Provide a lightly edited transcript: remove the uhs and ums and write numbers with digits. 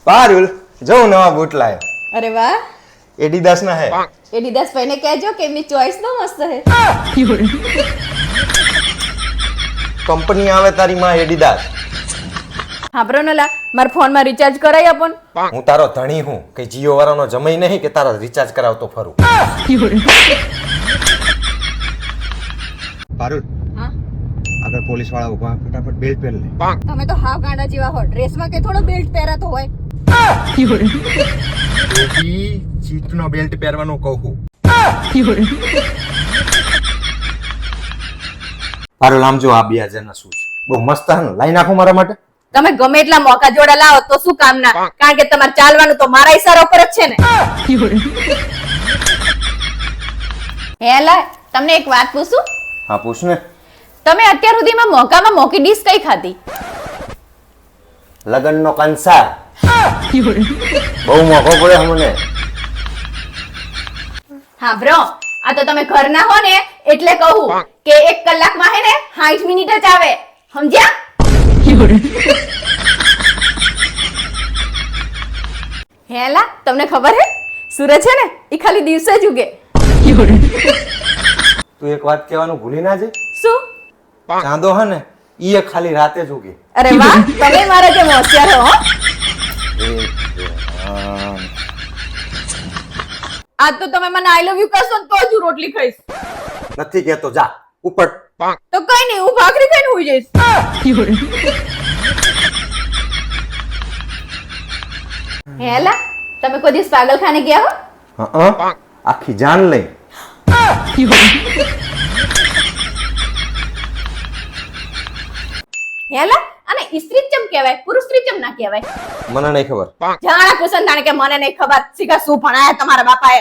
પારુલ જો નવા બૂટ લાયો. અરે વાહ, એડિડાસ ના હે. એડિડાસ ભાઈને કહેજો કે એમની ચોઈસ તો મસ્ત હે. કંપની આવે તારી માં એડિડાસ. હાંભળો ને લા, મારા ફોનમાં રિચાર્જ કરાઈ આપો ને. હું તારો ધણી હું કે જીઓ વાળાનો જમાઈ નહીં કે તારા રિચાર્જ કરાવતો ફરું. પારુલ હા, આગળ પોલીસ વાળા ઉભા, ફટાફટ બેલ્ટ પહેર લે. તમે તો હાવ ગાંડા જેવા હો. ડ્રેસમાં કે થોડો બેલ્ટ પહેરાતો હોય. ટોપી સીટનો બેલ્ટ પહેરવાનું કહું. પારુલ આમ જો આ 2000 ના શૂઝ બહુ મસ્ત હે ને, લાઈ નાખો મારા માટે. તમે ગમે એટલા મોકા જોડા લાવો તો શું કામના, કારણ કે તમારે ચાલવાનું તો મારા ઈશારા ઉપર જ છે ને. હે લા, તમને એક વાત પૂછું? હા પૂછ ને. તમે અત્યાર સુધીમાં મોકામાં મોકી ડીશ કઈ ખાધી? લગનનો કંસાર. બહુ મોઘો પડે મને. હા બ્રો, આ તો તમે ઘરના હો ને એટલે કહું કે 1 કલાકમાં હે ને 60 મિનિટ જ આવે, સમજ્યા? હેલા, તમને ખબર હે સૂરજ છે ને ઈ ખાલી દિવસે જ ઉગે. તું એક વાત કહેવાનું ભૂલી ના જાય. શું? ચાંદો હે ને ઈ ખાલી રાતે જ ઉગે. અરે વાહ, તમે મારા જેમ હોશિયાર હો. આજ તો તમે મને આઈ લવ યુ કહેશો ને તો જ હું રોટલી ખાઈશ. નથી કહેતો, જા ઉપર. તો કઈ નહીં, હું ભાખરી ખાઈને હુઈ જઈશ. હેલા, તમે કોઈ દિવસ પાગલખાને ગયા હો? આખી જાન લઈ. હેલા, અને સ્ત્રી ચમ કહેવાય, પુરુષ સ્ત્રી ચમ ના કહેવાય? મને નહીં ખબર. જાણા કુસન જાણે કે મને નહીં ખબર. શીખા શું ભણાયા તમારા બાપાએ?